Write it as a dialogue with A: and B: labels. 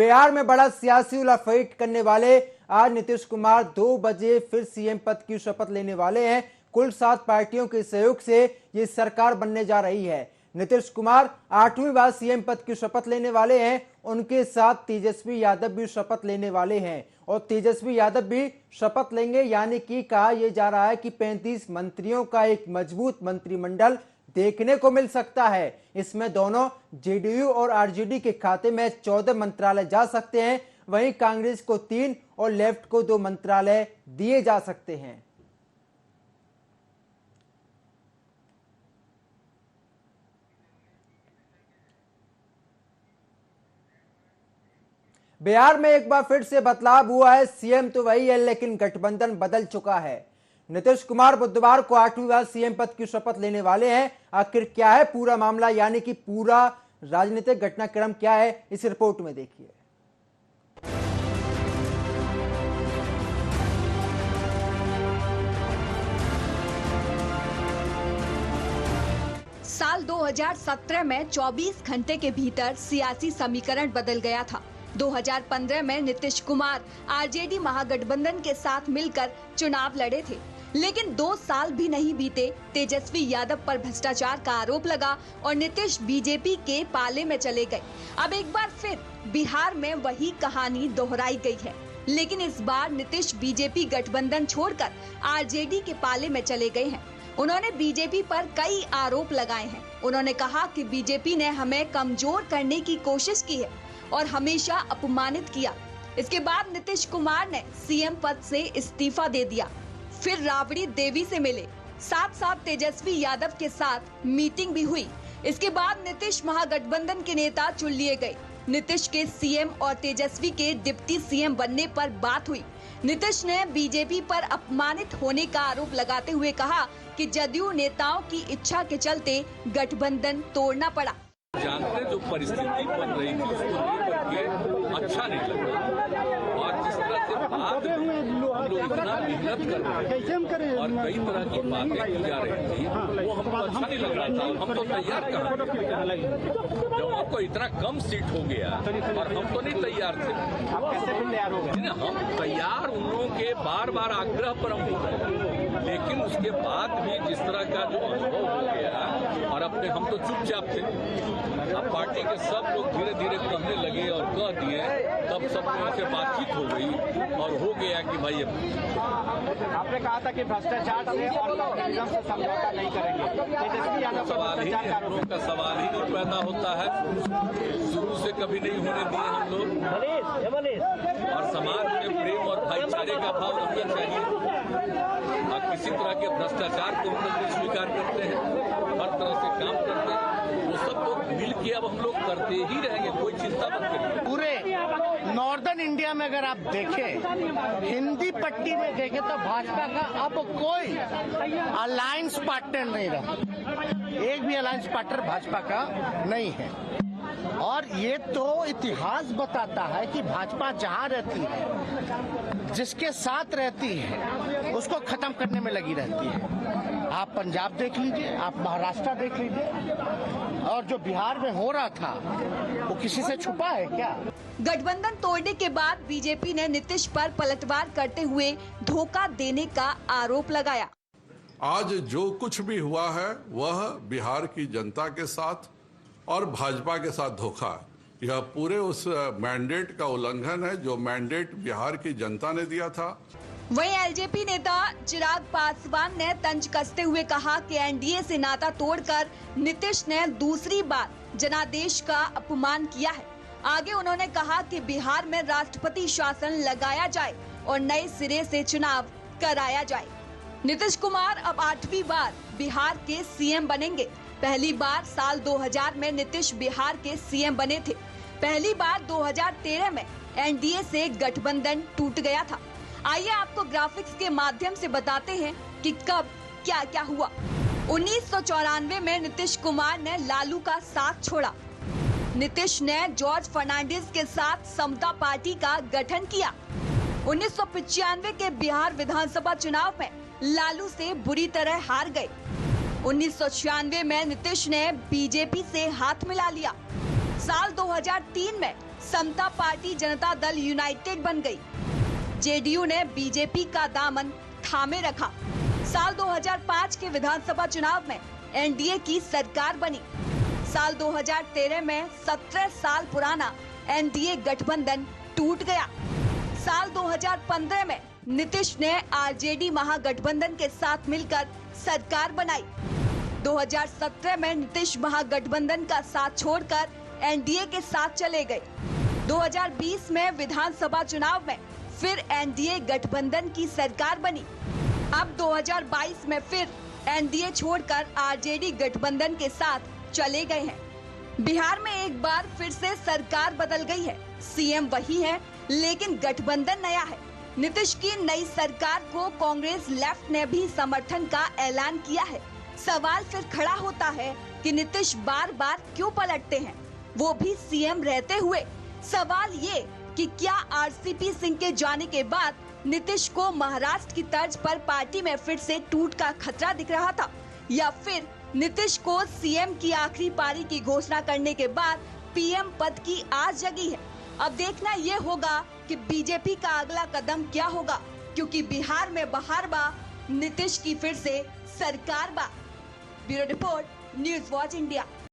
A: बिहार में बड़ा सियासी उलटफेर करने वाले आज नीतीश कुमार 2 बजे फिर सीएम पद की शपथ लेने वाले हैं। कुल 7 पार्टियों के सहयोग से ये सरकार बनने जा रही है। नीतीश कुमार 8वीं बार सीएम पद की शपथ लेने वाले हैं। उनके साथ तेजस्वी यादव भी शपथ लेने वाले हैं और तेजस्वी यादव भी शपथ लेंगे, यानी कि कहा यह जा रहा है कि 35 मंत्रियों का एक मजबूत मंत्रिमंडल देखने को मिल सकता है। इसमें दोनों जेडीयू और आरजेडी के खाते में 14 मंत्रालय जा सकते हैं, वहीं कांग्रेस को 3 और लेफ्ट को 2 मंत्रालय दिए जा सकते हैं। बिहार में एक बार फिर से बदलाव हुआ है। सीएम तो वही है, लेकिन गठबंधन बदल चुका है। नीतीश कुमार बुधवार को 8वीं बार सीएम पद की शपथ लेने वाले हैं। आखिर क्या है पूरा मामला, यानी कि पूरा राजनीतिक घटनाक्रम क्या है, इस रिपोर्ट में देखिए।
B: साल 2017 में 24 घंटे के भीतर सियासी समीकरण बदल गया था। 2015 में नीतीश कुमार आरजेडी महागठबंधन के साथ मिलकर चुनाव लड़े थे, लेकिन 2 साल भी नहीं बीते तेजस्वी यादव पर भ्रष्टाचार का आरोप लगा और नीतीश बीजेपी के पाले में चले गए। अब एक बार फिर बिहार में वही कहानी दोहराई गई है, लेकिन इस बार नीतीश बीजेपी गठबंधन छोड़कर आरजेडी के पाले में चले गए हैं। उन्होंने बीजेपी पर कई आरोप लगाए हैं। उन्होंने कहा कि बीजेपी ने हमें कमजोर करने की कोशिश की है और हमेशा अपमानित किया। इसके बाद नीतीश कुमार ने सीएम पद से इस्तीफा दे दिया, फिर राबड़ी देवी से मिले, साथ तेजस्वी यादव के साथ मीटिंग भी हुई। इसके बाद नीतीश महागठबंधन के नेता चुन लिए गए। नीतीश के सीएम और तेजस्वी के डिप्टी सीएम बनने पर बात हुई। नीतीश ने बीजेपी पर अपमानित होने का आरोप लगाते हुए कहा कि जदयू नेताओं की इच्छा के चलते गठबंधन तोड़ना पड़ा।
C: जानते जो परिस्थिति बन रही थी उसको लेकर के अच्छा नहीं लगा और जिस तरह से बात हम लोग इतना मेहनत कर रहे हैं और कई तरह की बातें की जा रही थी वो हमको अच्छा नहीं लग रहा था। हम तो तैयार कहाँ, जब हमको इतना कम सीट हो गया और हम तो नहीं तैयार थे। हम तैयार उन लोगों के बार बार आग्रह पर हम हो गए, लेकिन उसके बाद भी जिस तरह का जो अनुभव हो गया और अपने हम तो चुपचाप थे। अब पार्टी के सब लोग धीरे धीरे कहने लगे और कह दिए, तब सब लोगों से बातचीत हो गई और हो गया कि भाई
D: आपने कहा था कि भ्रष्टाचार से और कम्युनिज्म से समझौता नहीं करेंगे।
C: सवाल ही नहीं पैदा होता है, शुरू से कभी नहीं होने दिए हम लोग और समाज में प्रेम और भाईचारे का भाव रखना चाहिए और किसी तरह के भ्रष्टाचार को हम लोग स्वीकार करते हैं, हर तरह से काम करते हैं। वो सब लोग मिल के अब हम लोग करते ही रहेंगे, कोई चिंता मत करिए।
E: पूरे नॉर्दर्न इंडिया में अगर आप देखें, हिंदी पट्टी में देखें तो भाजपा का अब कोई अलायंस पार्टनर नहीं रहा। एक भी अलायंस पार्टनर भाजपा का नहीं है और ये तो इतिहास बताता है कि भाजपा जहां रहती है, जिसके साथ रहती है, उसको खत्म करने में लगी रहती है। आप पंजाब देख लीजिए, आप महाराष्ट्र देख लीजिए, और जो बिहार में हो रहा था वो किसी से छुपा है क्या?
B: गठबंधन तोड़ने के बाद बीजेपी ने नीतीश पर पलटवार करते हुए धोखा देने का आरोप लगाया।
F: आज जो कुछ भी हुआ है वह बिहार की जनता के साथ और भाजपा के साथ धोखा है। यह पूरे उस मैंडेट का उल्लंघन है जो मैंडेट बिहार की जनता ने दिया था।
B: वहीं एलजेपी नेता चिराग पासवान ने तंज कसते हुए कहा कि एनडीए से नाता तोड़कर नीतीश ने दूसरी बार जनादेश का अपमान किया है। आगे उन्होंने कहा कि बिहार में राष्ट्रपति शासन लगाया जाए और नए सिरे से चुनाव कराया जाए। नीतीश कुमार अब 8वीं बार बिहार के सीएम बनेंगे। पहली बार साल 2000 में नीतीश बिहार के सीएम बने थे। पहली बार 2013 में एनडीए से गठबंधन टूट गया था। आइए आपको ग्राफिक्स के माध्यम से बताते हैं कि कब क्या क्या हुआ। 1994 में नीतीश कुमार ने लालू का साथ छोड़ा। नीतीश ने जॉर्ज फर्नांडिस के साथ समता पार्टी का गठन किया। 1995 के बिहार विधानसभा चुनाव में लालू से बुरी तरह हार गए। 1996 में नीतीश ने बीजेपी से हाथ मिला लिया। साल 2003 में समता पार्टी जनता दल यूनाइटेड बन गई। जेडीयू ने बीजेपी का दामन थामे रखा। साल 2005 के विधानसभा चुनाव में एनडीए की सरकार बनी। साल 2013 में 17 साल पुराना एनडीए गठबंधन टूट गया। साल 2015 में नीतीश ने आरजेडी महागठबंधन के साथ मिलकर सरकार बनाई। 2017 में नीतीश महागठबंधन का साथ छोड़कर एनडीए के साथ चले गए। 2020 में विधानसभा चुनाव में फिर एनडीए गठबंधन की सरकार बनी। अब 2022 में फिर एनडीए छोड़कर आरजेडी गठबंधन के साथ चले गए हैं। बिहार में एक बार फिर से सरकार बदल गई है। सीएम वही है लेकिन गठबंधन नया है। नीतीश की नई सरकार को कांग्रेस लेफ्ट ने भी समर्थन का ऐलान किया है। सवाल फिर खड़ा होता है कि नीतीश बार बार क्यों पलटते हैं, वो भी सीएम रहते हुए। सवाल ये कि क्या आरसीपी सिंह के जाने के बाद नीतीश को महाराष्ट्र की तर्ज पर पार्टी में फिर से टूट का खतरा दिख रहा था, या फिर नीतीश को सीएम की आखिरी पारी की घोषणा करने के बाद पीएम पद की आस जगी है। अब देखना ये होगा कि बीजेपी का अगला कदम क्या होगा, क्योंकि बिहार में बहार बा, नीतीश की फिर से सरकार बा। Bureau report, news watch India.